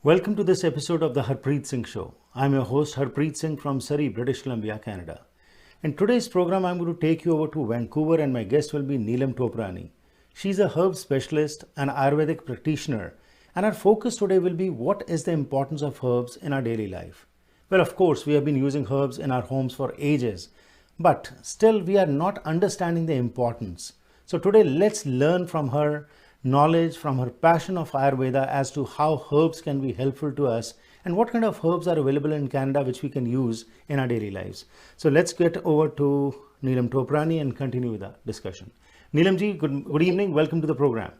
Welcome to this episode of the Harpreet Singh Show. I'm your host Harpreet Singh from Surrey, British Columbia, Canada. In today's program, I'm going to take you over to Vancouver and my guest will be Neelam Toprani. She's a herb specialist, an Ayurvedic practitioner, and our focus today will be what is the importance of herbs in our daily life. Well, of course, we have been using herbs in our homes for ages, but still we are not understanding the importance. So today, let's learn from her knowledge, from her passion of Ayurveda as to how herbs can be helpful to us and what kind of herbs are available in Canada which we can use in our daily lives. So let's get over to Neelam Toprani and continue the discussion. Neelam ji, good evening. Welcome to the program.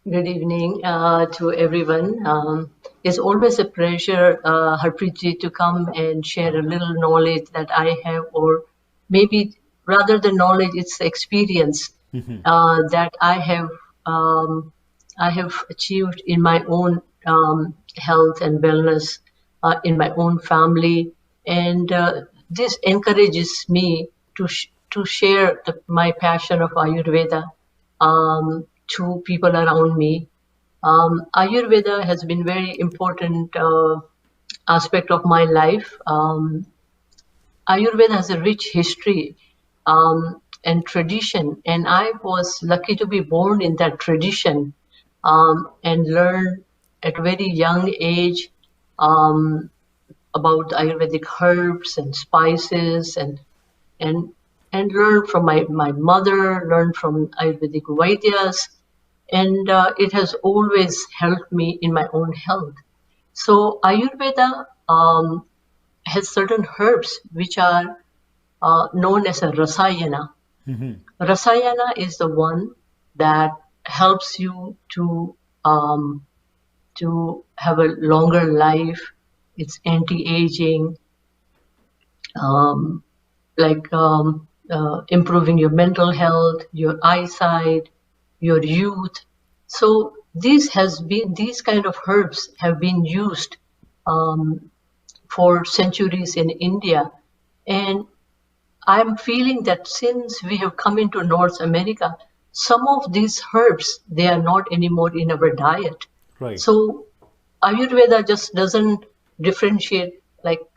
Good evening to everyone. It's always a pleasure, Harpreet ji, to come and share a little knowledge that I have, or maybe rather than knowledge, it's experience that I have achieved in my own health and wellness in my own family, and this encourages me to share my passion of Ayurveda to people around me. Ayurveda has been very important aspect of my life. Ayurveda has a rich history and tradition, and I was lucky to be born in that tradition and learn at a very young age about Ayurvedic herbs and spices and learn from my mother, learn from Ayurvedic Vaidyas, and it has always helped me in my own health. So Ayurveda has certain herbs which are known as a Rasayana. Rasayana is the one that helps you to have a longer life. It's anti-aging, improving your mental health, your eyesight, your youth. So these kind of herbs have been used for centuries in India, and I'm feeling that since we have come into North America, some of these herbs, they are not anymore in our diet. Right. So Ayurveda just doesn't differentiate like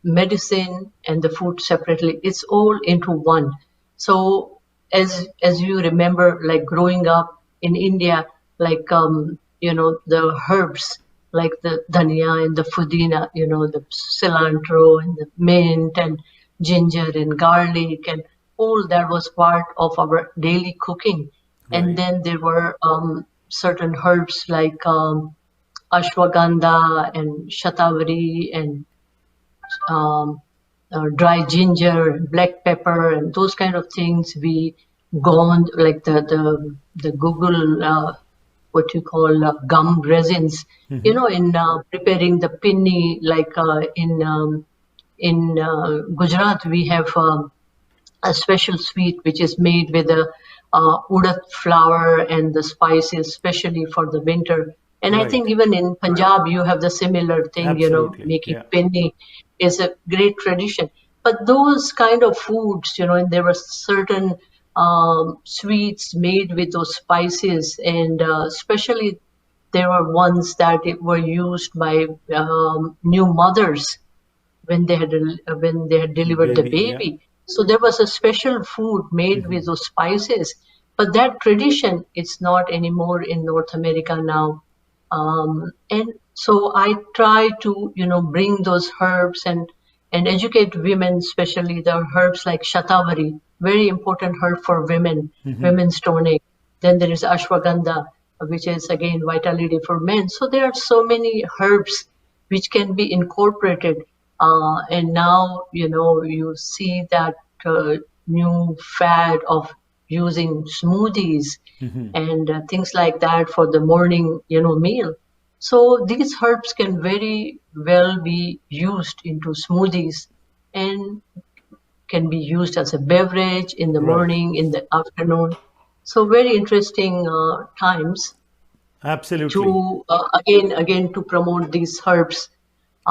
medicine and the food separately. It's all into one. So as you remember, like growing up in India, like the herbs like the dhania and the pudina, the cilantro and the mint and ginger and garlic, and all that was part of our daily cooking. Right. And then there were certain herbs like ashwagandha and shatavari and dry ginger and black pepper and those kind of things. We gone like the Google what you call gum resins, in preparing the pinni, like in Gujarat, we have a special sweet which is made with the urad flour and the spices, especially for the winter. And I Right. think even in Punjab, you have the similar thing, Absolutely, making yeah. pinni is a great tradition. But those kind of foods, and there were certain sweets made with those spices, and especially there were ones that were used by new mothers when they had delivered the Baby, yeah. baby. So there was a special food made with those spices. But that tradition, it's not anymore in North America now. And so I try to, bring those herbs and educate women, especially the herbs like shatavari, very important herb for women, women's tonic. Then there is ashwagandha, which is again vitality for men. So there are so many herbs which can be incorporated. And now, you see that new fad of using smoothies and things like that for the morning, meal. So these herbs can very well be used into smoothies and can be used as a beverage in the Right. morning, in the afternoon. So very interesting times Absolutely. to again to promote these herbs.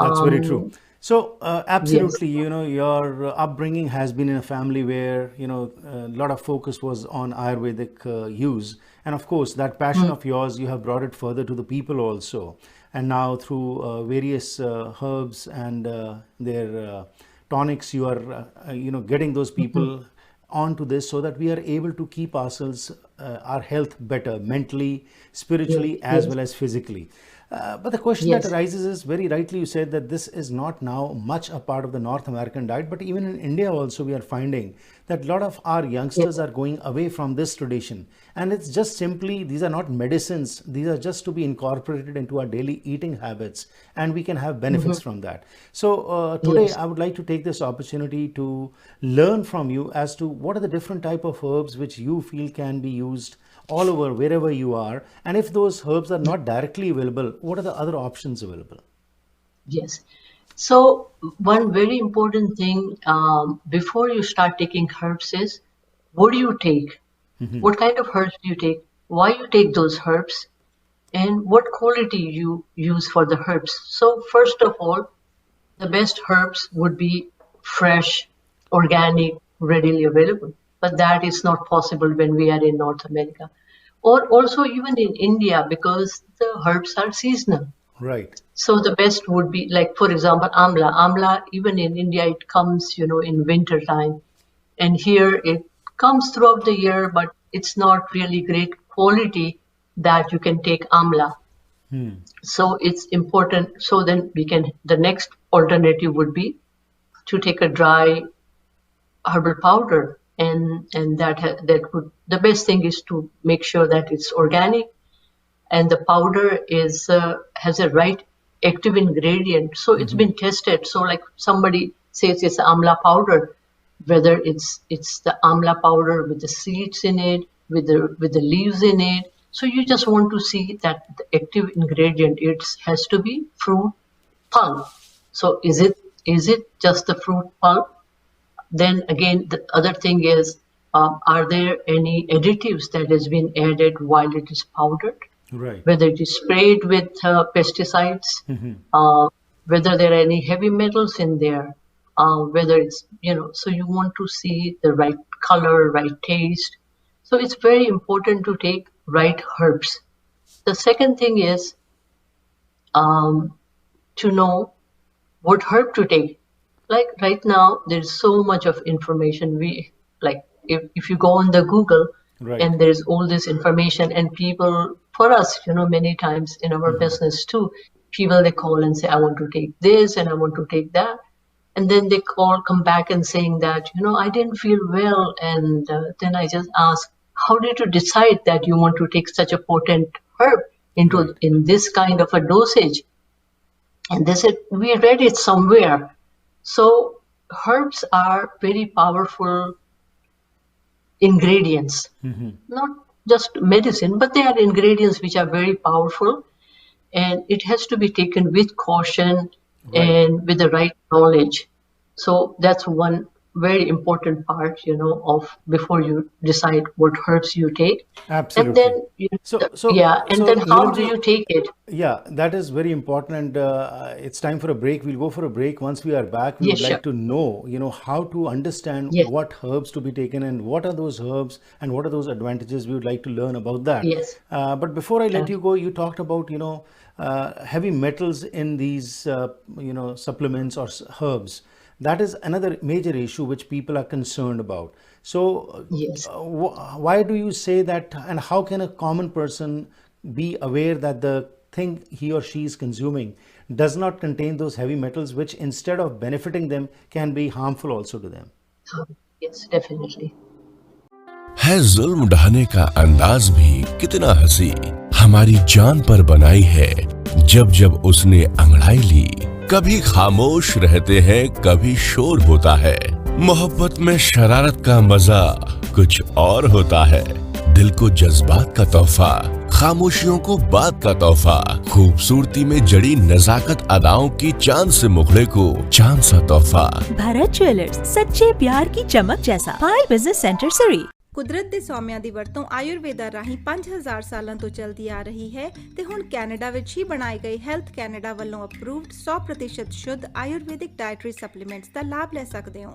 That's very true. Um, So, yes. absolutely, your upbringing has been in a family where, a lot of focus was on Ayurvedic use. And of course, that passion of yours, you have brought it further to the people also. and now through various herbs and their tonics, you are getting those people onto this, so that we are able to keep ourselves, our health better mentally, spiritually, as well as physically. But the question that arises is, very rightly you said that this is not now much a part of the North American diet, but even in India also we are finding that a lot of our youngsters are going away from this tradition. And it's just simply, these are not medicines, these are just to be incorporated into our daily eating habits, and we can have benefits from that. So today I would like to take this opportunity to learn from you as to what are the different type of herbs which you feel can be used all over wherever you are, and if those herbs are not directly available, what are the other options available? Yes. So one very important thing before you start taking herbs is, what do you take? What kind of herbs do you take? Why you take those herbs? And what quality you use for the herbs? So first of all, the best herbs would be fresh, organic, readily available. But that is not possible when we are in North America. Or also even in India, because the herbs are seasonal. Right. So the best would be, like, for example, Amla. Amla, even in India, it comes, in winter time. And here it comes throughout the year, but it's not really great quality that you can take Amla. So it's important. So then the next alternative would be to take a dry herbal powder. And that would, the best thing is to make sure that it's organic, and the powder has a right active ingredient. So it's been tested. So like somebody says it's amla powder, whether it's the amla powder with the seeds in it, with the leaves in it. So you just want to see that the active ingredient, it has to be fruit pulp. So is it just the fruit pulp? Then again, the other thing is, are there any additives that has been added while it is powdered? Right. Whether it is sprayed with pesticides, whether there are any heavy metals in there, whether it's, so you want to see the right color, right taste. So it's very important to take right herbs. The second thing is to know what herb to take. Like right now, there's so much of information. If you go on the Google, and there's all this information, and people, for us, many times in our business too, people, they call and say, I want to take this and I want to take that. And then they come back and saying that, I didn't feel well. And then I just ask, how did you decide that you want to take such a potent herb in this kind of a dosage? And they said, we read it somewhere. So herbs are very powerful ingredients, not just medicine, but they are ingredients which are very powerful, and it has to be taken with caution and with the right knowledge. So that's one very important part, of before you decide what herbs you take. Absolutely. And then, then how do you take it? Yeah, that is very important. And it's time for a break. We'll go for a break. Once we are back, we would like to know, how to understand what herbs to be taken, and what are those herbs and what are those advantages. We would like to learn about that. Yes. But before I let you go, you talked about, heavy metals in these, supplements or herbs. That is another major issue which people are concerned about. So why do you say that, and how can a common person be aware that the thing he or she is consuming does not contain those heavy metals, which instead of benefiting them can be harmful also to them? Yes, definitely. है जुल्म ढाने का अंदाज भी कितना हंसी, हमारी जान पर बनाई है जब जब उसने अंगड़ाई ली। कभी खामोश रहते हैं, कभी शोर होता है। मोहब्बत में शरारत का मजा कुछ और होता है। दिल को जज्बात का तोहफा, खामोशियों को बात का तोहफा, खूबसूरती में जड़ी नजाकत अदाओं की चांद से मुखड़े को चांद सा तोहफा। भारत ज्वेलर्स, सच्चे प्यार की चमक जैसा। 5 बिजनेस सेंटर सरी। ਕੁਦਰਤ ਦੇ ਸੌਮਿਆਂ ਦੀ ਵਰਤੋਂ ਆਯੁਰਵੇਦਾ ਰਾਹੀਂ 5000 ਸਾਲਾਂ ਤੋਂ ਚੱਲਦੀ ਆ ਰਹੀ ਹੈ ਤੇ ਹੁਣ ਕੈਨੇਡਾ ਵਿੱਚ ਹੀ ਬਣਾਏ ਗਏ ਹੈਲਥ ਕੈਨੇਡਾ ਵੱਲੋਂ ਅਪਰੂਵਡ 100% ਸ਼ੁੱਧ ਆਯੁਰਵੈਦਿਕ ਡਾਇਟਰੀ ਸਪਲੀਮੈਂਟਸ ਦਾ ਲਾਭ ਲੈ ਸਕਦੇ ਹੋ।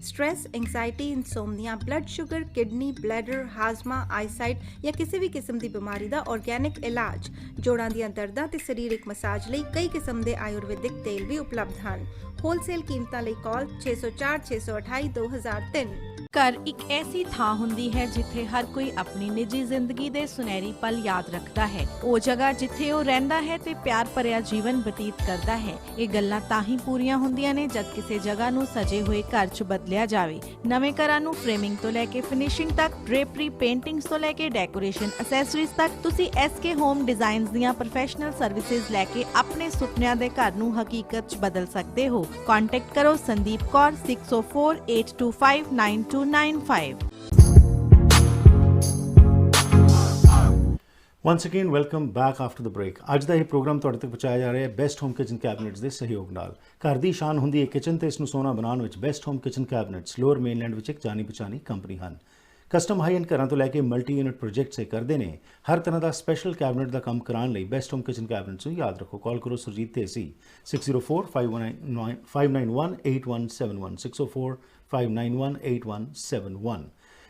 Stress, anxiety, insomnia, blood sugar, kidney, bladder, ਹਾਜ਼ਮਾ, ਆਈਸਾਈਟ ਜਾਂ ਕਿਸੇ ਵੀ ਕਿਸਮ ਦੀ ਬਿਮਾਰੀ ਦਾ ਆਰਗੈਨਿਕ ਇਲਾਜ, ਜੋੜਾਂ ਦੀਆਂ ਦਰਦਾਂ ਤੇ ਸਰੀਰਕ ਮਸਾਜ ਲਈ ਕਈ ਕਿਸਮ ਦੇ ਆਯੁਰਵੈਦਿਕ ਤੇਲ ਵੀ ਉਪਲਬਧ ਹਨ। ਹੋਲਸੇਲ ਕੀਮਤਾਂ ਲਈ ਕਾਲ 604 628 2003। ਘਰ ਇੱਕ ਐਸੀ ਥਾਂ ਹੁੰਦੀ ਹੈ ਜਿੱਥੇ ਹਰ ਕੋਈ ਆਪਣੀ ਨਿੱਜੀ ਜ਼ਿੰਦਗੀ ਦੇ ਸੁਨਹਿਰੀ ਪਲ ਯਾਦ ਰੱਖਦਾ ਹੈ। ਉਹ ਜਗ੍ਹਾ ਜਿੱਥੇ ਉਹ ਰਹਿੰਦਾ ਹੈ ਤੇ ਪਿਆਰ ਭਰਿਆ ਜੀਵਨ ਬਤੀਤ ਕਰਦਾ ਹੈ। ਇਹ ਗੱਲਾਂ ਤਾਂ ਹੀ ਪੂਰੀਆਂ ਹੁੰਦੀਆਂ ਨੇ ਜਦ ਕਿਸੇ ਜਗ੍ਹਾ ਨੂੰ ਸਜੇ ਹੋਏ ਘਰ 'ਚ ਬਦਲਿਆ ਜਾਵੇ। ਨਵੇਂ ਘਰਾਂ ਨੂੰ ਫਰੇਮਿੰਗ ਤੋਂ ਲੈ ਕੇ ਫਿਨਿਸ਼ਿੰਗ ਤੱਕ, ਡ੍ਰੇਪਰੀ, ਪੇਂਟਿੰਗਸ ਤੋਂ ਲੈ ਕੇ ਡੈਕੋਰੇਸ਼ਨ ਐਸੈਸਰੀਜ਼ ਤੱਕ, ਤੁਸੀਂ SK ਹੋਮ ਡਿਜ਼ਾਈਨਸ ਦੀਆਂ ਪ੍ਰੋਫੈਸ਼ਨਲ ਸਰਵਿਸਿਜ਼ ਲੈ ਕੇ ਆਪਣੇ ਸੁਪਨਿਆਂ ਦੇ ਘਰ ਨੂੰ ਹਕੀਕਤ 'ਚ ਬਦਲ ਸਕਦੇ ਹੋ। ਕੰਟੈਕਟ ਕਰੋ Sandeep Kaur 6048259295। Once again, welcome back after the break. ਅੱਜ ਦਾ ਇਹ ਪ੍ਰੋਗਰਾਮ ਤੁਹਾਡੇ ਤੱਕ ਪਹੁੰਚਾਇਆ ਜਾ ਰਿਹਾ ਹੈ ਬੈਸਟ ਹੋਮ ਕਿਚਨ ਕੈਬਨਿਟਸ ਦੇ ਸਹਿਯੋਗ ਨਾਲ। ਘਰ ਦੀ ਸ਼ਾਨ ਹੁੰਦੀ ਹੈ ਕਿਚਨ ਤੇ ਇਸ ਨੂੰ ਸੋਹਣਾ ਬਣਾਉਣ ਵਿੱਚ best home kitchen ਕੈਬਨਿਟਸ lower mainland ਵਿੱਚ ਇੱਕ ਜਾਣੀ ਪਛਾਣੀ ਕੰਪਨੀ ਹਨ। ਕਸਟਮ ਹਾਈ ਐਂਡ ਘਰਾਂ ਤੋਂ ਲੈ ਕੇ ਮਲਟੀ ਯੂਨਿਟ ਪ੍ਰੋਜੈਕਟਸ ਇਹ ਕਰਦੇ ਨੇ। ਹਰ ਤਰ੍ਹਾਂ ਦਾ ਸਪੈਸ਼ਲ ਕੈਬਨਿਟ ਦਾ ਕੰਮ ਕਰਾਉਣ ਲਈ ਬੈਸਟ ਹੋਮ ਕਿਚਨ ਕੈਬਨਿਟਸ ਨੂੰ ਯਾਦ ਰੱਖੋ। ਕਾਲ ਕਰੋ ਸੁਰਜੀਤ ਢੇਸੀ 6045918171 6045918171।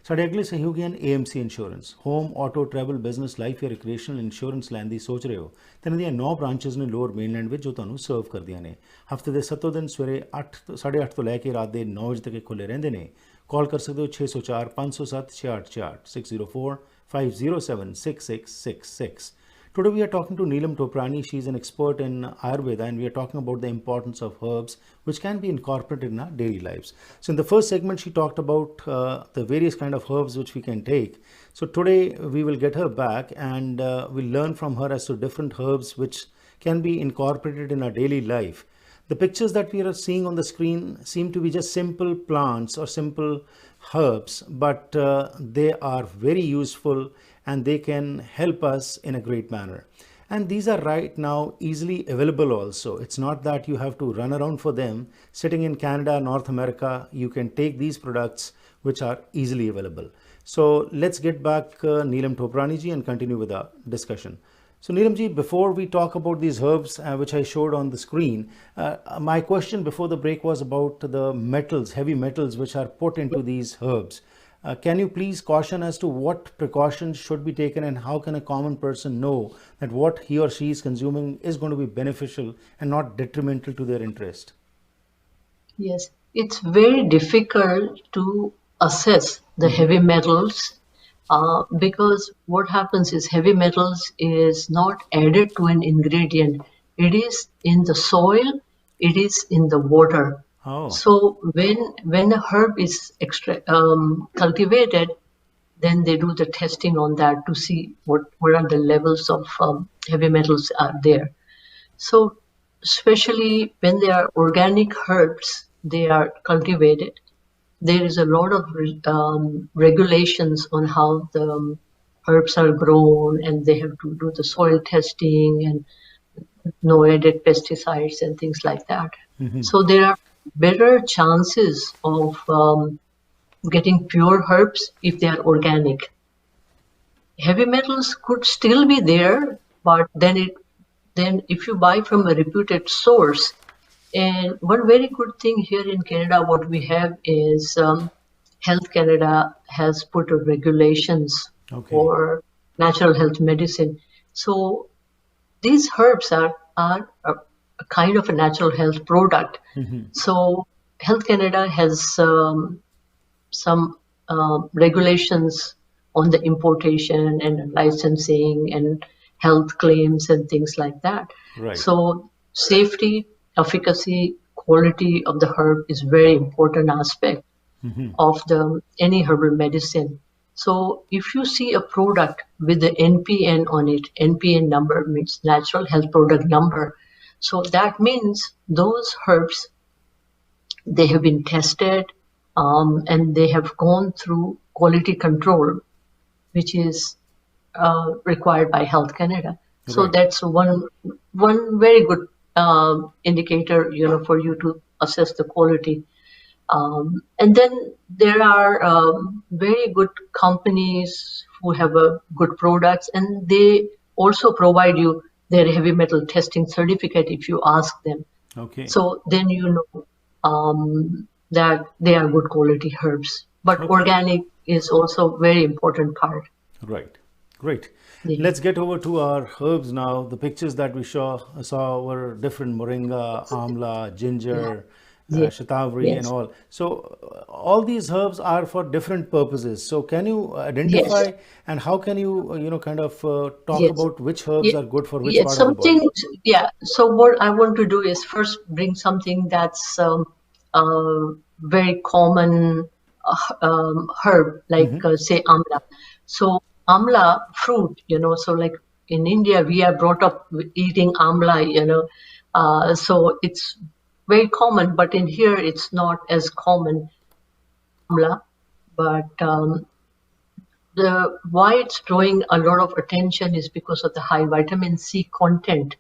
ਸਾਡੇ ਅਗਲੇ ਸਹਿਯੋਗੀ ਹਨ AMC insurance. Home, auto, travel, business, life ਜਾਂ ਰਿਕ੍ਰੀਏਸ਼ਨਲ ਇੰਸ਼ੋਰੈਂਸ ਲੈਣ ਦੀ ਸੋਚ ਰਹੇ ਹੋ ਤਾਂ ਇਹਨਾਂ ਦੀਆਂ 9 ਬ੍ਰਾਂਚਸ ਨੇ ਲੋਅਰ ਮੇਨਲੈਂਡ ਵਿੱਚ ਜੋ ਤੁਹਾਨੂੰ ਸਰਵ ਕਰਦੀਆਂ ਨੇ। ਹਫਤੇ ਦੇ 7 ਦਿਨ ਸਵੇਰੇ 8:30 ਤੋਂ ਲੈ ਕੇ ਰਾਤ ਦੇ 9 ਵਜੇ ਤੱਕ ਖੁੱਲ੍ਹੇ ਰਹਿੰਦੇ ਨੇ। ਕਾਲ ਕਰ ਸਕਦੇ ਹੋ 604507 604 507 6666। Today we are talking to Neelam Toprani. She is an expert in Ayurveda and we are talking about the importance of herbs which can be incorporated in our daily lives. So in the first segment she talked about the various kind of herbs which we can take. So today we will get her back and we'll learn from her as to different herbs which can be incorporated in our daily life. The pictures that we are seeing on the screen seem to be just simple plants or simple herbs, but they are very useful and they can help us in a great manner. And these are right now easily available also. It's not that you have to run around for them. Sitting in Canada, North America, you can take these products which are easily available. So let's get back Neelam Toprani ji and continue with our discussion. So Neelam ji, before we talk about these herbs which I showed on the screen, my question before the break was about the metals, heavy metals which are put into these herbs. Can you please caution as to what precautions should be taken and how can a common person know that what he or she is consuming is going to be beneficial and not detrimental to their interest? Yes, it's very difficult to assess the heavy metals because what happens is heavy metals is not added to an ingredient. It is in the soil, it is in the water. Oh. So when a herb is cultivated, then they do the testing on that to see what are the levels of heavy metals are there. So especially when they are organic herbs, they are cultivated. There is a lot of regulations on how the herbs are grown, and they have to do the soil testing and no added pesticides and things like that. Mm-hmm. So there are better chances of getting pure herbs if they are organic. Heavy metals could still be there, but then if you buy from a reputed source, and one very good thing here in Canada, what we have is Health Canada has put regulations for natural health medicine. So these herbs are a kind of a natural health product. Mm-hmm. So Health Canada has some regulations on the importation and licensing and health claims and things like that. Right. So safety, efficacy, quality of the herb is very important aspect of any herbal medicine. So if you see a product with the NPN on it, NPN number means Natural Health Product Number. So that means those herbs, they have been tested and they have gone through quality control, which is required by Health Canada. So Right. that's one very good indicator, for you to assess the quality. And then there are very good companies who have good products, and they also provide you their heavy metal testing certificate if you ask them. Okay. So then you know that they are good quality herbs. But Okay. organic is also very important part. Right. Great. Yeah. Let's get over to our herbs now. The pictures that we saw were different: moringa, amla, ginger, Yes. shatavari, and Yes. all. So all these herbs are for different purposes. So can you Yes. identify, and how can you kind of talk Yes. about which herbs Yeah, are good for which yeah, part of the body? So what I want to do is first bring something that's very common herb, like say amla. So amla fruit, so like in India we are brought up with eating amla, so it's very common, but in here it's not as common amla. But the why it's drawing a lot of attention is because of the high vitamin C content.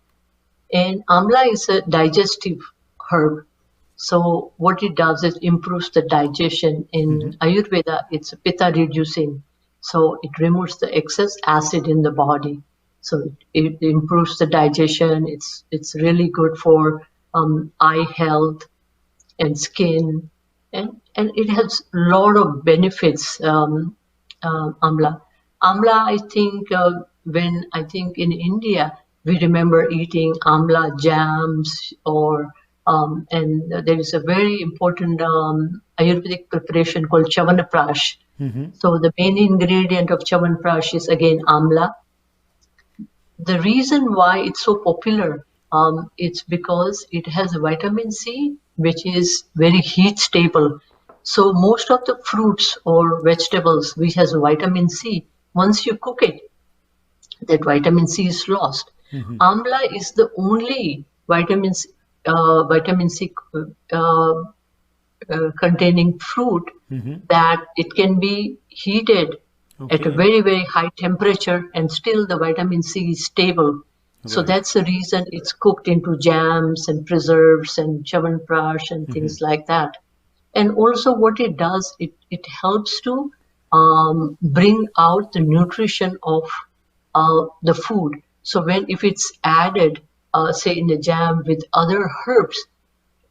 And amla is a digestive herb. So what it does is improves the digestion. In Ayurveda, it's pitta reducing. So it removes the excess acid in the body. So it improves the digestion. It's really good for eye health and skin, and it has a lot of benefits. Amla, I think when I think in India we remember eating amla jams, or and there is a very important Ayurvedic preparation called Chavanprash. So the main ingredient of Chavanprash is again amla. The reason why it's so popular, it's because it has vitamin C, which is very heat stable. So most of the fruits or vegetables which has vitamin C, once you cook it, that vitamin C is lost. Amla is the only vitamin C containing fruit that it can be heated at a Okay. very, very high temperature and still the vitamin C is stable. So Right. that's the reason it's cooked into jams and preserves and chavanprash and things like that. And also what it does, it helps to bring out the nutrition of the food. So if it's added, say in a jam with other herbs,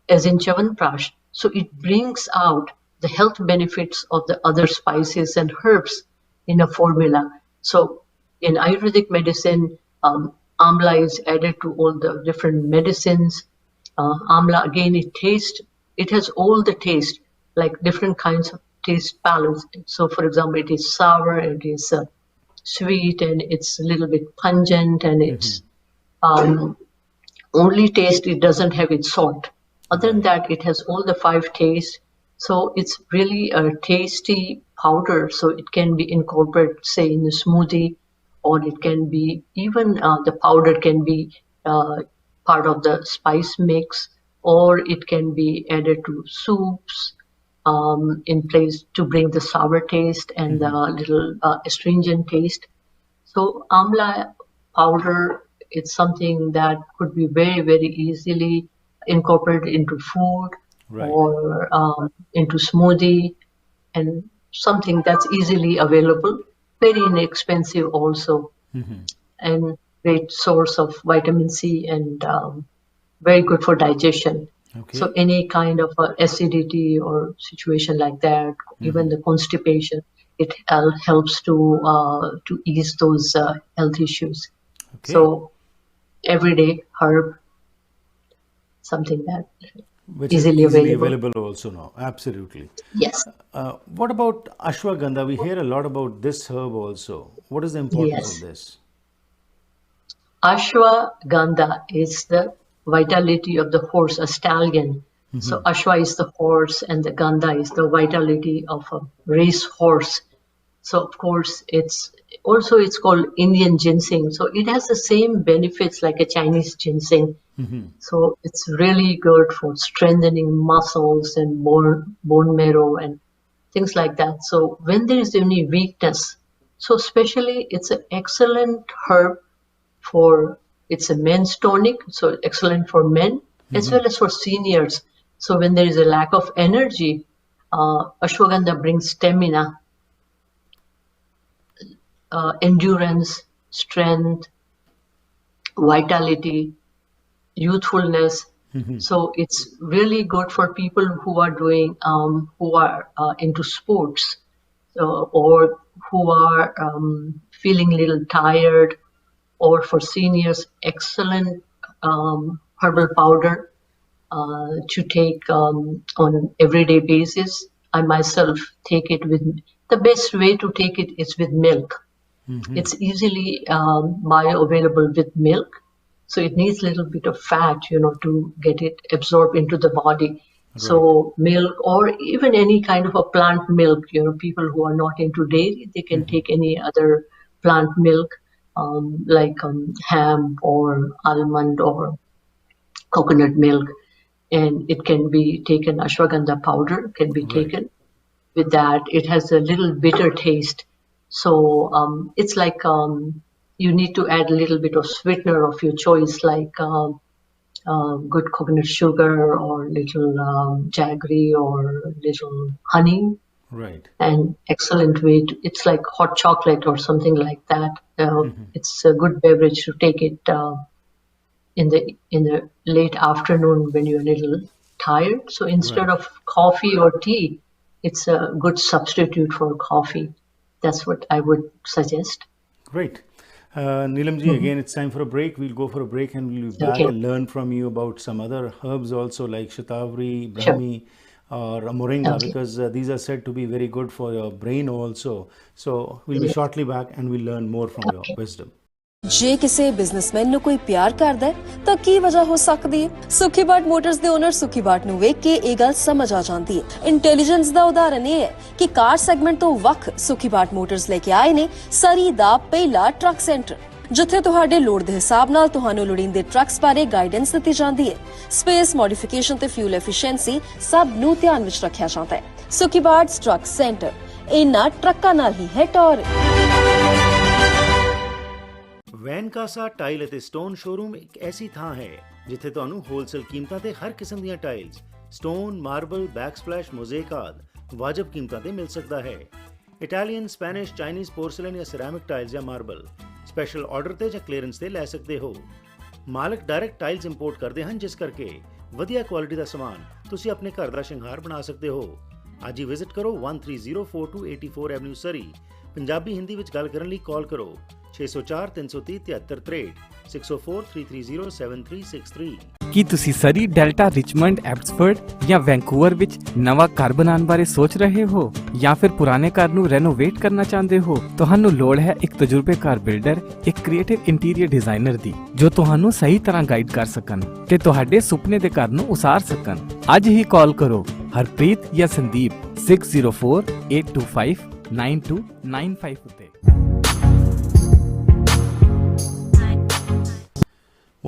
as in Chavanprash. So it brings out the health benefits of the other spices and herbs in a formula. So in Ayurvedic medicine, amla is added to all the different medicines. Amla again, it has all the taste, like different kinds of taste palettes. So for example, it is sour, it is sweet, and it's a little bit pungent, and it's um, only taste it doesn't have its salt. Other than Right. that, it has all the 5 tastes. So it's really a tasty powder. So it can be incorporated, say, in a smoothie, or it can be even the powder can be part of the spice mix, or it can be added to soups in place to bring the sour taste and the little astringent taste. So amla powder, it's something that could be very, very easily incorporated into food Right. or into smoothie, and something that's easily available, very inexpensive also, and great source of vitamin C, and very good for digestion. Okay. So any kind of acidity or situation like that, even the constipation, it helps to ease those health issues. Okay. So everyday herb, something that Which is easily easily available. available also now. Absolutely. Yes, What about ashwagandha? We hear a lot about this herb also. What is the importance of yes. this? Ashwagandha is the vitality of the horse, a stallion. So Ashwa is the horse, and the Gandha is the vitality of a race horse. So of course it's called Indian ginseng. So it has the same benefits like a Chinese ginseng. So it's really good for strengthening muscles and bone marrow and things like that. So when there is any weakness, so especially it's an excellent herb for it's a men's tonic, so excellent for men as well as for seniors. So when there is a lack of energy, Ashwagandha brings stamina, endurance, strength, vitality, youthfulness. So it's really good for people who are doing, who are into sports, or who are feeling a little tired, or for seniors, excellent herbal powder to take on everyday basis. I myself take it with, the best way to take it is with milk. It's easily bioavailable with milk. So it needs a little bit of fat, to get it absorbed into the body. So milk, or even any kind of a plant milk, people who are not into dairy, they can take any other plant milk, like hemp or almond or coconut milk. And it can be taken, ashwagandha powder can be taken with that. It has a little bitter taste. So it's like you need to add a little bit of sweetener of your choice, like good coconut sugar or little jaggery or little honey. Right. And excellent way to, it's like hot chocolate or something like that. It's a good beverage to take it in the late afternoon when you're a little tired. So instead of coffee or tea, it's a good substitute for coffee. That's what I would suggest. Great. Neelam ji, again, it's time for a break. We'll go for a break and we'll be back and learn from you about some other herbs also, like Shatavari, Brahmi, or Moringa, because these are said to be very good for your brain also. So we'll be shortly back and we'll learn more from your wisdom. ਜੇ ਕਿਸੇ businessman ਨੂੰ ਕੋਈ ਪਿਆਰ ਕਰਦਾ ਹੈ ਤਾਂ ਕੀ ਵਜ੍ਹਾ ਹੋ ਸਕਦੀ ਹੈ? ਸੁਖੀ ਬਾਟ ਮੋਟਰਸ ਦੇ ਓਨਰ ਸੁਖੀ ਬਾਟ ਨੂੰ ਵੇਖ ਕੇ ਇਹ ਗੱਲ ਸਮਝ ਆ ਜਾਂਦੀ ਹੈ। ਇੰਟੈਲੀਜੈਂਸ ਦਾ ਉਦਾਹਰਨ ਇਹ ਹੈ ਕਿ ਕਾਰ ਸੈਗਮੈਂਟ ਤੋਂ ਵੱਖ ਸੁਖੀ ਬਾਟ ਮੋਟਰਸ ਲੈ ਕੇ ਆਏ ਨੇ ਸਰੀ ਦਾ ਪਹਿਲਾ ਟਰੱਕ ਸੈਂਟਰ, ਜਿੱਥੇ ਤੁਹਾਡੇ ਲੋੜ ਦੇ ਹਿਸਾਬ ਨਾਲ ਤੁਹਾਨੂੰ ਲੋੜੀਂਦੇ ਟਰੱਕਸ ਬਾਰੇ ਗਾਈਡੈਂਸ ਦਿੱਤੀ ਜਾਂਦੀ ਹੈ। ਸਪੇਸ ਮੋਡੀਫਿਕੇਸ਼ਨ ਤੇ ਫਿਊਲ ਐਫੀਸ਼ੀਐਂਸੀ ਸਭ ਨੂੰ ਧਿਆਨ ਵਿੱਚ ਰੱਖਿਆ ਜਾਂਦਾ ਹੈ। ਸੁਖੀ ਬਾਟ ਟਰੱਕ ਸੈਂਟਰ ਇਹਨਾਂ ਟਰੱਕਾਂ ਨਾਲ ਹੀ ਹੈ ਟੌਰ। ਵੈਨਕਾਸਾ ਟਾਈਲ ਅਤੇ ਸਟੋਨ ਸ਼ੋਰੂਮ ਇੱਕ ਐਸੀ ਥਾਂ ਹੈ ਜਿੱਥੇ ਤੁਹਾਨੂੰ ਹੋਲਸੇਲ ਕੀਮਤਾਂ ਤੇ ਹਰ ਕਿਸਮ ਦੀਆਂ ਟਾਈਲਸ, ਸਟੋਨ, ਮਾਰਬਲ, ਬੈਕਸਪਲੈਸ਼, ਮੋਜ਼ੇਕ ਆਦਿ ਵਾਜਬ ਕੀਮਤਾਂ ਤੇ ਮਿਲ ਸਕਦਾ ਹੈ। ਇਟਾਲੀਅਨ, ਸਪੈਨਿਸ਼, ਚਾਈਨੀਜ਼ ਪੋਰਸਲਨ ਜਾਂ ਸਿਰੈਮਿਕ ਟਾਈਲਸ ਜਾਂ ਮਾਰਬਲ ਸਪੈਸ਼ਲ ਆਰਡਰ ਤੇ ਜਾਂ ਕਲੀਅਰੈਂਸ ਤੇ ਲੈ ਸਕਦੇ ਹੋ। ਮਾਲਕ ਡਾਇਰੈਕਟ ਟਾਈਲਸ ਇੰਪੋਰਟ ਕਰਦੇ ਹਨ, ਜਿਸ ਕਰਕੇ ਵਧੀਆ ਕੁਆਲਿਟੀ ਦਾ ਸਮਾਨ ਤੁਸੀਂ ਆਪਣੇ ਘਰ ਦਾ ਸ਼ਿੰਗਾਰ ਬਣਾ ਸਕਦੇ ਹੋ। ਅੱਜ ਹੀ ਵਿਜ਼ਿਟ ਕਰੋ 13042 84 ਐਵਨਿਊ ਸਰੀ। ਪੰਜਾਬੀ ਹਿੰਦੀ ਵਿੱਚ ਗੱਲ ਕਰਨ ਲਈ ਕਾਲ ਕਰੋ 604 330 7363 604 330 7363। ਕੀ ਤੁਸੀਂ ਸਰੀ, ਡੈਲਟਾ, ਰਿਚਮੰਡ, ਐਬਸਫੋਰਡ ਜਾਂ ਵੈਂਕੂਵਰ ਵਿੱਚ ਨਵਾਂ ਘਰ ਬਣਾਉਣ ਬਾਰੇ ਸੋਚ ਰਹੇ ਹੋ ਜਾਂ ਫਿਰ ਪੁਰਾਣੇ ਘਰ ਨੂੰ ਰੈਨੋਵੇਟ ਕਰਨਾ ਚਾਹੁੰਦੇ ਹੋ? ਤੁਹਾਨੂੰ ਲੋੜ ਹੈ ਇੱਕ ਤਜਰਬੇਕਾਰ ਬਿਲਡਰ, ਇੱਕ ਕ੍ਰੀਏਟਿਵ ਇੰਟੀਰੀਅਰ ਡਿਜ਼ਾਈਨਰ ਦੀ, ਜੋ ਤੁਹਾਨੂੰ ਸਹੀ ਤਰ੍ਹਾਂ ਗਾਈਡ ਕਰ ਸਕਣ ਤੇ ਤੁਹਾਡੇ ਸੁਪਨੇ ਦੇ ਘਰ ਨੂੰ ਉਸਾਰ ਸਕਣ। ਅੱਜ ਹੀ ਕਾਲ ਕਰੋ ਹਰਪ੍ਰੀਤ ਜਾਂ ਸੰਦੀਪ 604 825 9295 ਉੱਤੇ।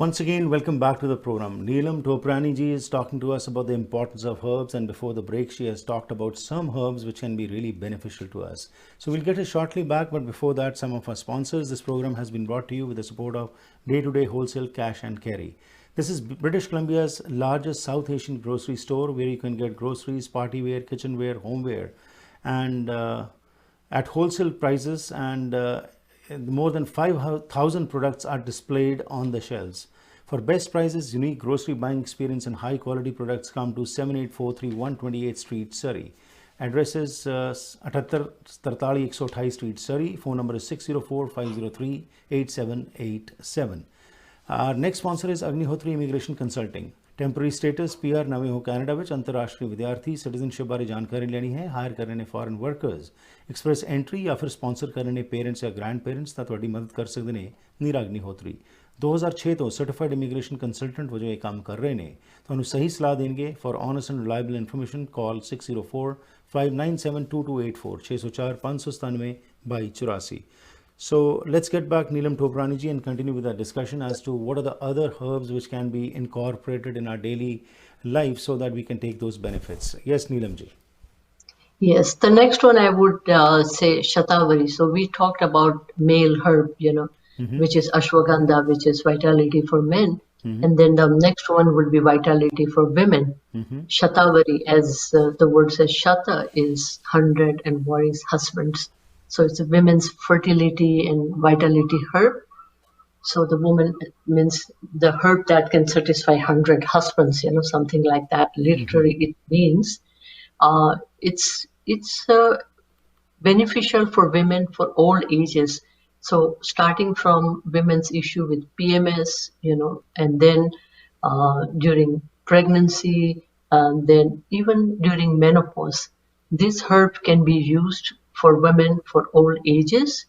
Once again, welcome back to the program. Neelam Toprani ji is talking to us about the importance of herbs, and before the break she has talked about some herbs which can be really beneficial to us. So we'll get her shortly back, but before that, some of our sponsors. This program has been brought to you with the support of Day-to-Day Wholesale Cash and Carry. This is British Columbia's largest South Asian grocery store, where you can get groceries, party wear, kitchenware, homeware, and at wholesale prices, and more than 5,000 products are displayed on the shelves. For best prices, unique grocery buying experience and high quality products, come to 7843 128th Street, Surrey. Address is 78 128 Street, Surrey. Phone number is 604 503 8787. Our next sponsor is Agnihotri Immigration Consulting. Temporary status PR ਨਵੇਂ ਹੋ Canada ਵਿੱਚ ਅੰਤਰਰਾਸ਼ਟਰੀ ਵਿਦਿਆਰਥੀ citizenship ਬਾਰੇ ਜਾਣਕਾਰੀ ਲੈਣੀ ਹੈ, hire ਕਰਨੇ ਨੇ ਫੋਰਨ ਵਰਕਰਸ, ਐਕਸਪ੍ਰੈਸ ਐਂਟਰੀ ਜਾਂ ਫਿਰ ਸਪਾਂਸਰ ਕਰਨੇ ਨੇ ਪੇਰੈਂਟਸ ਜਾਂ ਗ੍ਰੈਂਡ ਪੇਰੈਂਟਸ, ਤਾਂ ਤੁਹਾਡੀ ਮਦਦ ਕਰ ਸਕਦੇ ਨੇ ਨੀਰਾ ਅਗਨੀਹੋਤਰੀ। 2006 ਤੋਂ ਸਰਟੀਫਾਈਡ ਇਮੀਗ੍ਰੇਸ਼ਨ ਕੰਸਲਟੈਂਟ ਵਜੋਂ ਇਹ ਕੰਮ ਕਰ ਰਹੇ ਨੇ। ਤੁਹਾਨੂੰ ਸਹੀ ਸਲਾਹ ਦੇਣਗੇ। For honest and reliable information call 604 597 2284 604 597 2284। So let's get back, Neelam Toprani ji, and continue with our discussion as to what are the other herbs which can be incorporated in our daily life so that we can take those benefits. Yes, Neelam ji. Yes, the next one I would say Shatavari. So we talked about male herb, which is Ashwagandha, which is vitality for men. And then the next one would be vitality for women. Shatavari, as the word says, Shata is 100 and Vari is husbands. So it's a women's fertility and vitality herb. So the woman means the herb that can satisfy 100 husbands, something like that. Literally, it means it's beneficial for women for all ages. So starting from women's issue with PMS, and then during pregnancy, and then even during menopause, this herb can be used for women for all ages,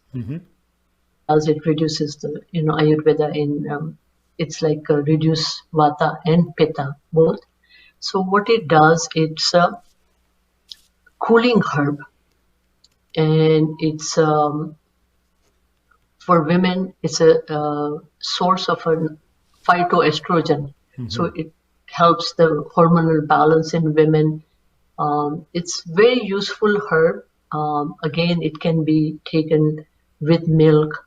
as it reduces the, Ayurveda in, it's like reduce Vata and Pitta both. So what it does, it's a cooling herb, and it's for women, it's a source of a phytoestrogen. So it helps the hormonal balance in women. It's very useful herb. Again, it can be taken with milk,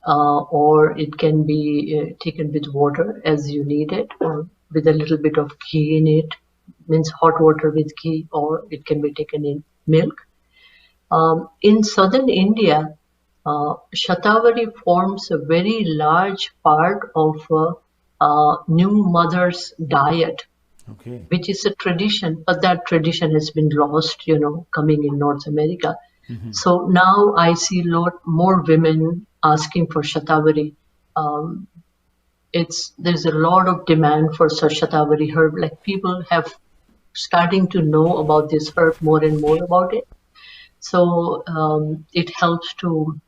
or it can be taken with water as you need it, or with a little bit of ghee in it, means hot water with ghee, or it can be taken in milk. In southern India, Shatavari forms a very large part of new mother's diet, which is a tradition, but that tradition has been lost, coming in North America. So now I see a lot more women asking for Shatavari. There's a lot of demand for such Shatavari herb. Like people have starting to know about this herb more and more about it. So it helps to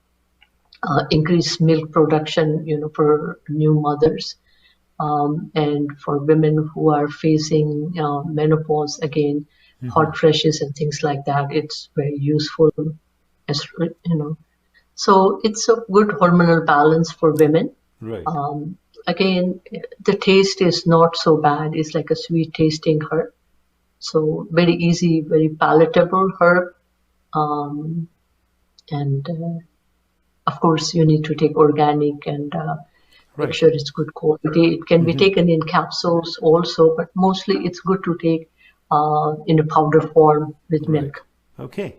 increase milk production, for new mothers, and for women who are facing menopause, again, hot flushes and things like that. It's very useful, as So it's a good hormonal balance for women. Right. Again, the taste is not so bad. It's like a sweet tasting herb. So very easy, very palatable herb. And of course, you need to take organic and make sure it's good quality. It can be taken in capsules also, but mostly it's good to take in a powder form with milk. Okay.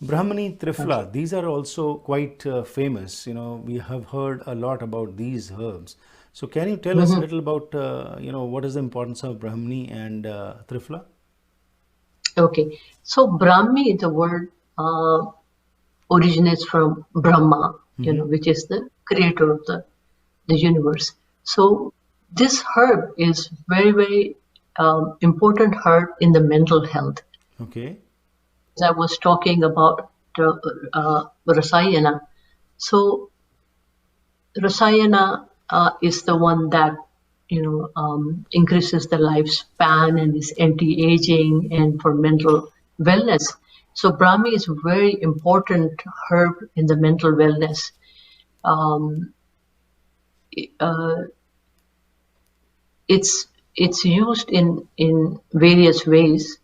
Brahmani Triphala, these are also quite famous. We have heard a lot about these herbs. So can you tell us a little about, what is the importance of Brahmani and Triphala? Okay. So Brahmi, the word originates from Brahma, which is the creator of the universe. So this herb is very, very important herb in the mental health. Okay. As I was talking about Rasayana. So Rasayana is the one that increases the lifespan and is anti-aging and for mental wellness. So Brahmi is a very important herb in the mental wellness. It's used in various ways.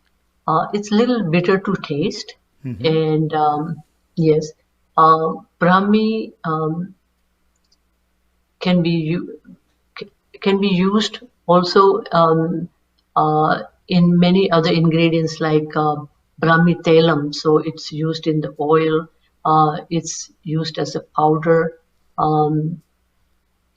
It's a little bitter to taste, and yes, Brahmi can be used also in many other ingredients like Brahmi telam. So it's used in the oil. It's used as a powder.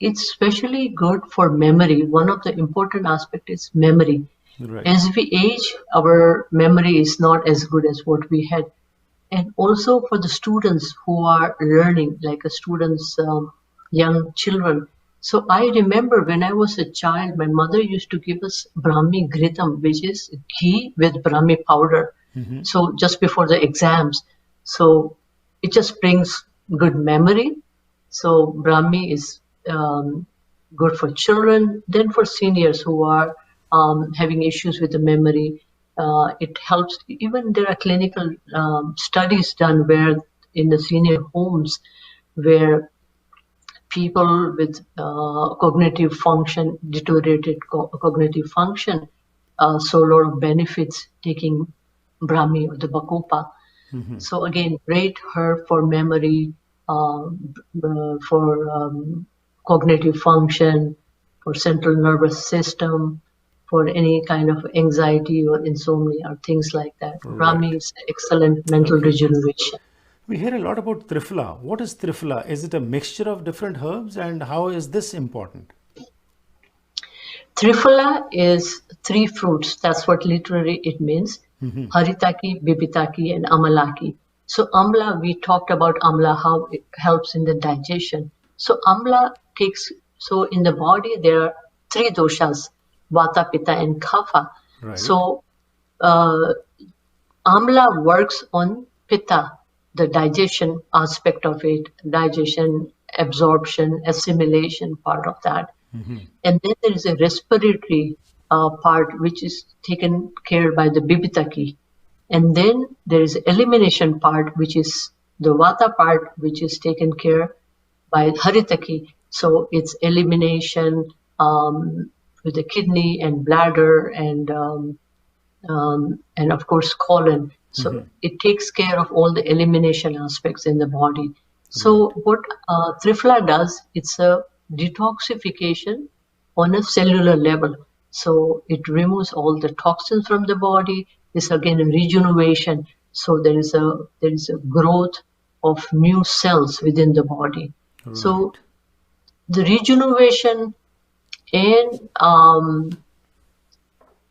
It's especially good for memory. One of the important aspects is memory. Right. As we age, our memory is not as good as what we had. And also for the students who are learning, like students, young children. So I remember when I was a child, my mother used to give us Brahmi Ghritam, which is ghee with Brahmi powder. So just before the exams. So it just brings good memory. So Brahmi is good for children. Then for seniors who are having issues with the memory, it helps. Even there are clinical studies done where in the senior homes where people with cognitive function, deteriorated cognitive function, saw a lot of benefits taking Brahmi or the Bacopa. So again, great herb for memory, for cognitive function, for central nervous system, for any kind of anxiety or insomnia or things like that. Brahmi is excellent mental regeneration. We hear a lot about Triphala. What is Triphala? Is it a mixture of different herbs, and how is this important? Triphala is 3 fruits. That's what literally it means. Haritaki, Bibitaki, and Amalaki. So Amla, we talked about Amla, how it helps in the digestion. So Amla so in the body there are 3 doshas, Vata, Pitta, and Kapha. Right. So Amla works on Pitta, the digestion aspect of it, digestion, absorption, assimilation part of that. And then there is a respiratory part which is taken care by the Bibitaki. And then there is elimination part, which is the Vata part, which is taken care by Haritaki. So it's elimination with the kidney and bladder and of course colon. So it takes care of all the elimination aspects in the body. So what Triphala does, it's a detoxification on a cellular level. So it removes all the toxins from the body. It's again a regeneration. So there is a growth of new cells within the body. Right. So the regeneration and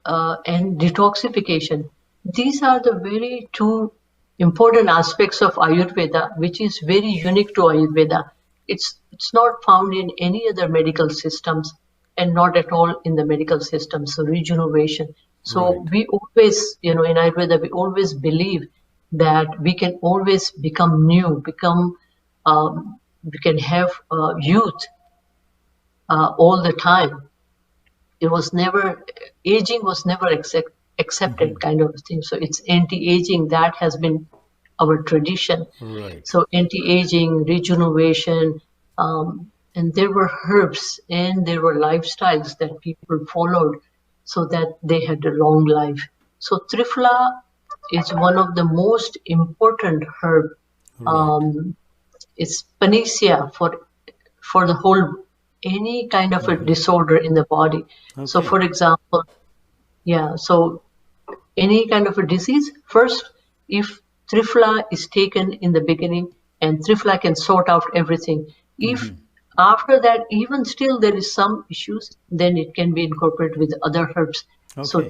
detoxification, these are the very 2 important aspects of Ayurveda, which is very unique to Ayurveda. It's not found in any other medical systems and not at all in the medical system. So regeneration. So we always, in Ayurveda, we always believe that we can always become new, we can have youth all the time. Aging was never accepted kind of thing. So it's anti-aging, that has been our tradition. Right. So anti-aging, regeneration, and there were herbs and there were lifestyles that people followed so that they had a long life. So Triphala is one of the most important herb. It's panacea for the whole, any kind of a disorder in the body. Okay. So for example, so any kind of a disease, first, if Triphala is taken in the beginning, and Triphala can sort out everything. If after that, even still there is some issues, then it can be incorporated with other herbs. Okay. So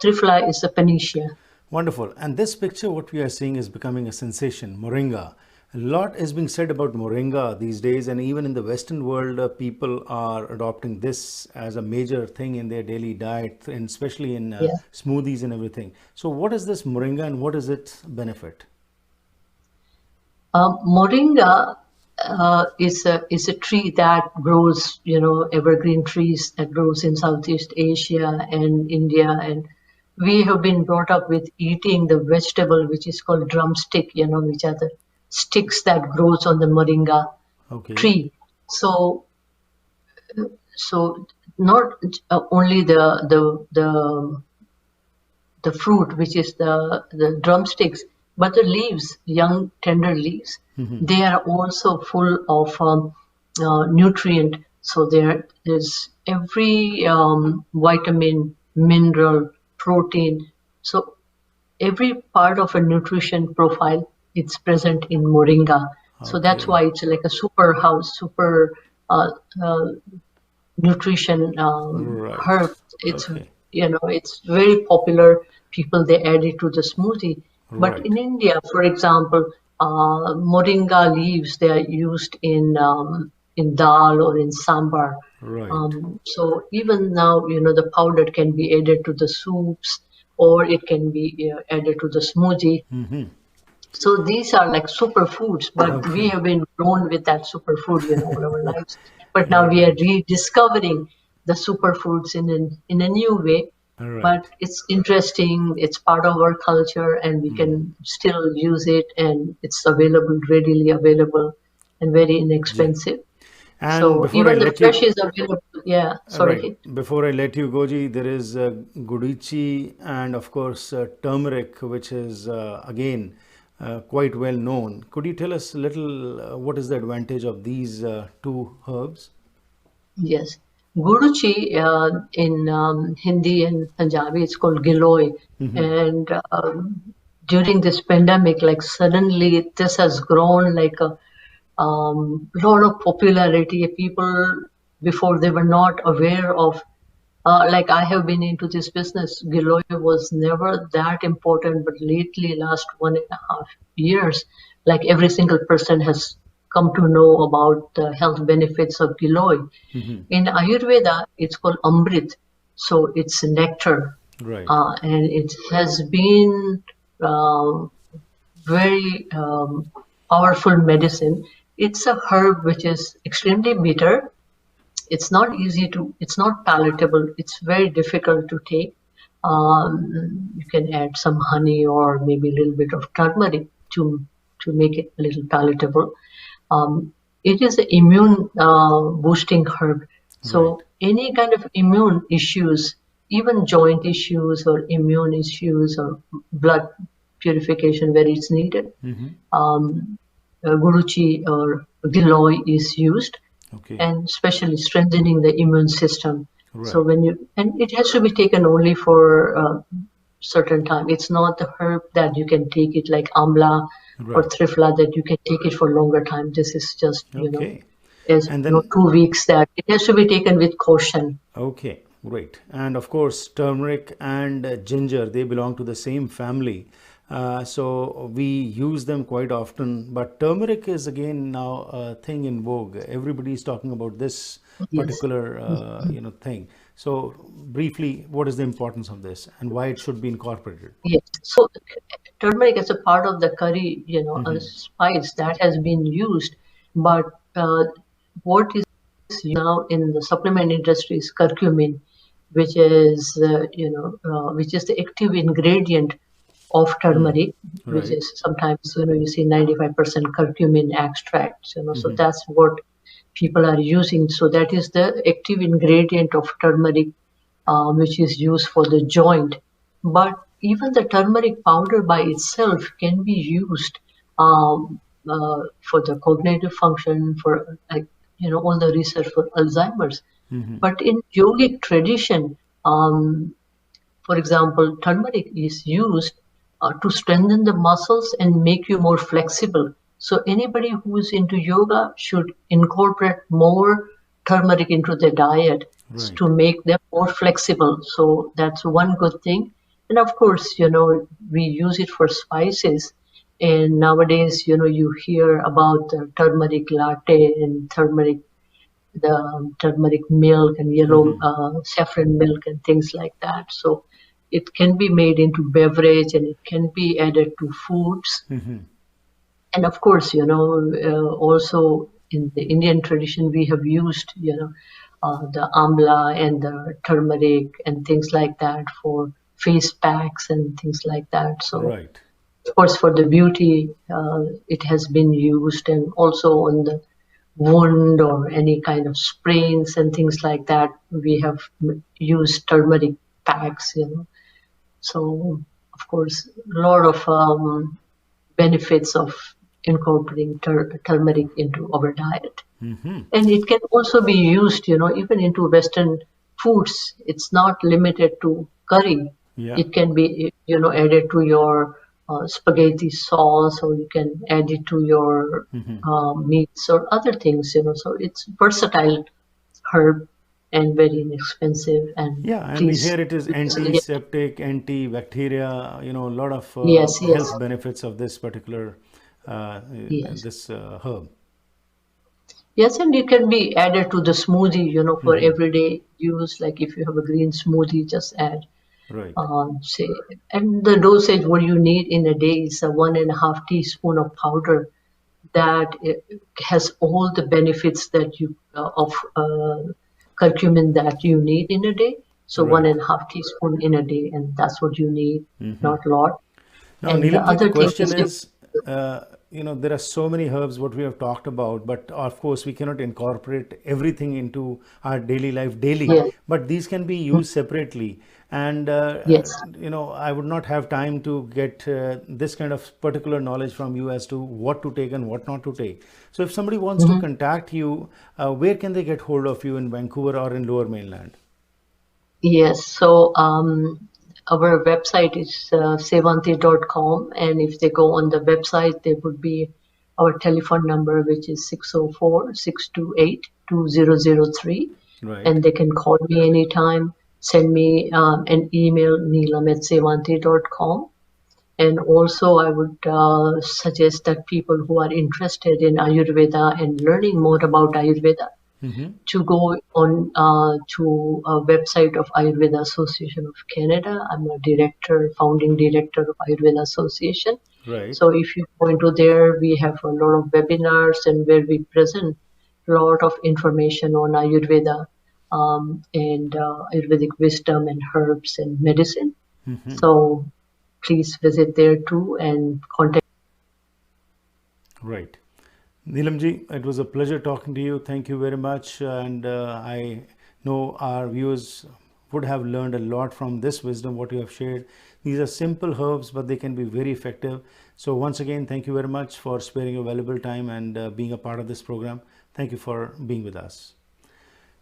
Triphala is a panacea. Wonderful. And this picture, what we are seeing, is becoming a sensation, Moringa. A lot is being said about Moringa these days, and even in the Western world, people are adopting this as a major thing in their daily diet, and especially in smoothies and everything. So what is this Moringa and what is its benefit? Moringa is a tree that grows, evergreen trees that grows in Southeast Asia and India. And we have been brought up with eating the vegetable, which is called drumstick, which are the sticks that grows on the Moringa tree. So not only the fruit, which is the drumsticks, but the leaves, young tender leaves, they are also full of nutrient. So there's every vitamin, mineral, protein. So every part of a nutrition profile, it's present in Moringa. So that's why it's like a super nutrition herb. It's it's very popular. People, they add it to the smoothie. But in India, for example, Moringa leaves, they are used in dal or in sambar. So even now, the powder can be added to the soups, or it can be added to the smoothie. So these are like superfoods, but we have been grown with that superfood all our lives. But now we are rediscovering the superfoods in a new way. But it's interesting, it's part of our culture, and we can still use it, and it's readily available, and very inexpensive. And so even the fresh is available. Sorry. Before I let you go, Ji, there is gudichi and of course turmeric, which is again quite well known. Could you tell us a little what is the advantage of these 2 herbs? Yes. Guruchi in Hindi and Punjabi, it's called Giloy. And during this pandemic, like suddenly this has grown like a lot of popularity. People before they were not aware of. Like I have been into this business, Giloy was never that important, but lately, last 1.5 years, like every single person has come to know about the health benefits of Giloy. In Ayurveda, it's called Amrit, so it's nectar, Right. and it has been very powerful medicine. It's a herb which is extremely bitter. It's not palatable. It's very difficult to take. You can add some honey or maybe a little bit of turmeric to make it a little palatable. It is an immune boosting herb. So any kind of immune issues, even joint issues or immune issues or blood purification where it's needed, Guruchi or Giloy is used. Okay. And especially strengthening the immune system. Right. So and it has to be taken only for certain time. It's not the herb that you can take it like Amla or Triphala that you can take it for longer time. This is just, is And then- 2 weeks that it has to be taken with caution. Okay, great. And of course, turmeric and ginger, they belong to the same family. So we use them quite often, but turmeric is again now a thing in vogue. Everybody is talking about this particular, thing. So briefly, what is the importance of this and why it should be incorporated? Yes. So turmeric is a part of the curry, a spice that has been used. But what is now in the supplement industry is curcumin, which is, which is the active ingredient of turmeric, which is sometimes, you see 95% curcumin extracts, so that's what people are using. So that is the active ingredient of turmeric, which is used for the joint. But even the turmeric powder by itself can be used for the cognitive function, for all the research for Alzheimer's. But in yogic tradition, for example, turmeric is used to strengthen the muscles and make you more flexible. So anybody who is into yoga should incorporate more turmeric into their diet to make them more flexible. So that's one good thing. And of course, we use it for spices. And nowadays, you hear about the turmeric latte and the turmeric milk and yellow saffron milk and things like that. So it can be made into beverage and it can be added to foods. And of course, also in the Indian tradition, we have used, the amla and the turmeric and things like that for face packs and things like that. So, of course, for the beauty, it has been used, and also on the wound or any kind of sprains and things like that, we have used turmeric packs, So, of course, a lot of benefits of incorporating turmeric into our diet. And it can also be used, even into Western foods. It's not limited to curry. It can be, added to your spaghetti sauce, or you can add it to your meats or other things, So it's versatile herb and very inexpensive. And we hear it is antiseptic, antibacteria, a lot of health benefits of this particular this herb. Yes, and it can be added to the smoothie, for everyday use. Like if you have a green smoothie, just add. Say, and the dosage what you need in a day is a 1.5 teaspoon of powder that has all the benefits that you of curcumin that you need in a day. So 1.5 teaspoon in a day, and that's what you need, not a lot. Now, Neelam, the question is, there are so many herbs what we have talked about, but of course we cannot incorporate everything into our daily life daily. But these can be used separately. And Yes. I would not have time to get this kind of particular knowledge from you as to what to take and what not to take. So if somebody wants to contact you, where can they get hold of you in Vancouver or in Lower Mainland? Yes. So our website is sewanti.com, and if they go on the website, there would be our telephone number, which is 604-628-2003. Right. And they can call me anytime. Send me an email, neelam@sewanti.com. And also I would suggest that people who are interested in Ayurveda and learning more about Ayurveda to go on to a website of Ayurveda Association of Canada. I'm a founding director of Ayurveda Association. Right. So if you go into there, we have a lot of webinars and where we present a lot of information on Ayurveda and Ayurvedic wisdom and herbs and medicine. So please visit there too and contact. Right. Neelam ji, it was a pleasure talking to you. Thank you very much. And I know our viewers would have learned a lot from this wisdom, what you have shared. These are simple herbs, but they can be very effective. So once again, thank you very much for sparing your valuable time and being a part of this program. Thank you for being with us.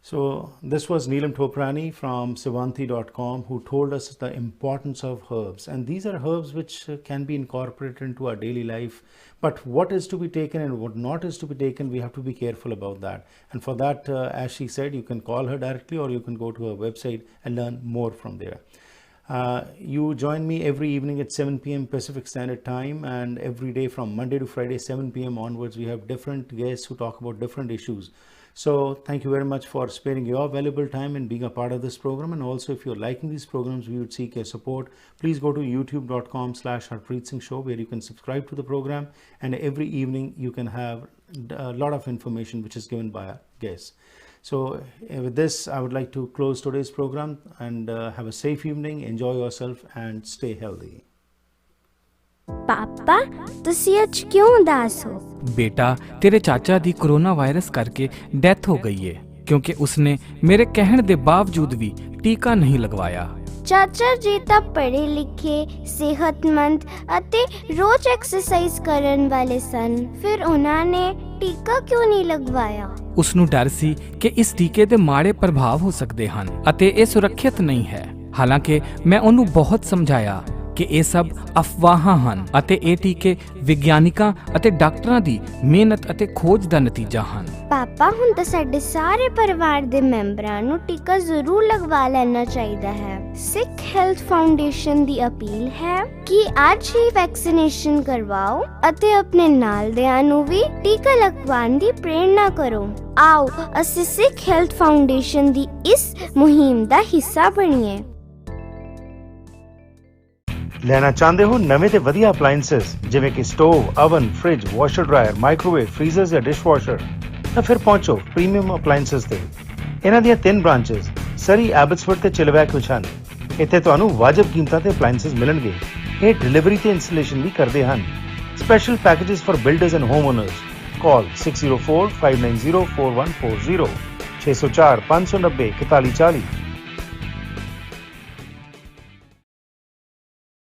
So this was Neelam Toprani from Sewanti.com, who told us the importance of herbs. And these are herbs which can be incorporated into our daily life. But what is to be taken and what not is to be taken, we have to be careful about that. And for that, as she said, you can call her directly or you can go to her website and learn more from there. You join me every evening at 7 p.m. Pacific Standard Time, and every day from Monday to Friday, 7 p.m. onwards, we have different guests who talk about different issues. So thank you very much for sparing your valuable time and being a part of this program. And also, if you're liking these programs, we would seek your support. Please go to youtube.com/harpreetsingh show, where you can subscribe to the program. And every evening you can have a lot of information which is given by our guests. So with this, I would like to close today's program and have a safe evening. Enjoy yourself and stay healthy. ਪਾਪਾ ਤੁਸੀਂ ਅੱਜ ਕਿਉਂ ਉਦਾਸ ਹੋ? बेटा, तेरे चाचा दी corona virus करके death हो गई है क्योंकि उसने मेरे कहने के बावजूद भी टीका नहीं लगवाया। ਚਾਚਾ ਜੀ ਤਾਂ ਪੜ੍ਹੇ ਲਿਖੇ, ਸਿਹਤਮੰਦ ਅਤੇ ਰੋਜ਼ ਐਕਸਰਸਾਈਜ਼ ਕਰਨ ਵਾਲੇ ਸਨ, ਫਿਰ ਉਹਨਾਂ ਨੇ ਟੀਕਾ ਕਿਉਂ ਨਹੀਂ ਲਗਵਾਇਆ? ਉਸ ਨੂੰ ਡਰ ਸੀ ਕਿ ਇਸ ਟੀਕੇ ਦੇ ਮਾੜੇ ਪ੍ਰਭਾਵ ਹੋ ਸਕਦੇ ਹਨ ਅਤੇ ਇਹ ਸੁਰੱਖਿਅਤ ਨਹੀਂ ਹੈ। ਹਾਲਾਂਕਿ ਮੈਂ ਉਹਨੂੰ ਬਹੁਤ ਸਮਝਾਇਆ ਕਿ ਇਹ ਸਭ ਅਫਵਾਹਾਂ ਹਨ ਅਤੇ ਇਹ ਟੀਕੇ ਵਿਗਿਆਨਿਕਾਂ ਅਤੇ ਡਾਕਟਰਾਂ ਦੀ ਮਿਹਨਤ ਅਤੇ ਖੋਜ ਦਾ ਨਤੀਜਾ ਹਨ। ਪਾਪਾ ਹੁਣ ਤਾਂ ਸਾਡੇ ਸਾਰੇ ਪਰਿਵਾਰ ਦੇ ਮੈਂਬਰਾਂ ਨੂੰ ਟੀਕਾ ਜ਼ਰੂਰ ਲਗਵਾ ਲੈਣਾ ਚਾਹੀਦਾ ਹੈ। ਸਿੱਖ ਹੈਲਥ ਫਾਊਂਡੇਸ਼ਨ ਦੀ ਅਪੀਲ ਹੈ ਕਿ ਅੱਜ ਹੀ ਵੈਕਸੀਨੇਸ਼ਨ ਕਰਵਾਓ ਅਤੇ ਆਪਣੇ ਨਾਲਦਿਆਂ ਨੂੰ ਵੀ ਟੀਕਾ ਲਗਵਾਉਣ ਦੀ ਪ੍ਰੇਰਣਾ ਕਰੋ। ਆਓ ਅਸੀਂ ਸਿੱਖ ਹੈਲਥ ਫਾਊਂਡੇਸ਼ਨ ਦੀ ਇਸ ਮੁਹਿੰਮ ਦਾ ਹਿੱਸਾ ਬਣੀਏ। ਲੈਣਾ ਚਾਹੁੰਦੇ ਹੋ ਨਵੇਂ ਤੇ ਵਧੀਆ ਅਪਲਾਈਐਂਸਸ ਜਿਵੇਂ ਕਿ stove, oven, fridge, washer dryer, microwave, freezers ਜਾਂ ਡਿਸ਼ਵਾਸ਼ਰ, ਤਾਂ ਫਿਰ ਪਹੁੰਚੋ ਪ੍ਰੀਮੀਅਮ ਅਪਲਾਈਐਂਸਸ ਤੇ। ਇਹਨਾਂ ਦੀਆਂ 3 ਬ੍ਰਾਂਚਸ ਸਰੀ, ਐਬਟਸਫੋਰਡ ਤੇ ਚਿਲਵੈਕ ਵਿੱਚ ਹਨ। ਇੱਥੇ ਤੁਹਾਨੂੰ ਵਾਜਬ ਕੀਮਤਾਂ ਤੇ ਅਪਲਾਈਐਂਸਸ ਮਿਲਣਗੇ। ਇਹ ਡਿਲੀਵਰੀ ਤੇ ਇੰਸਟਾਲੇਸ਼ਨ ਵੀ ਕਰਦੇ ਹਨ। Special packages for builders and home honours. Call 604-590-4140 604-590-4140।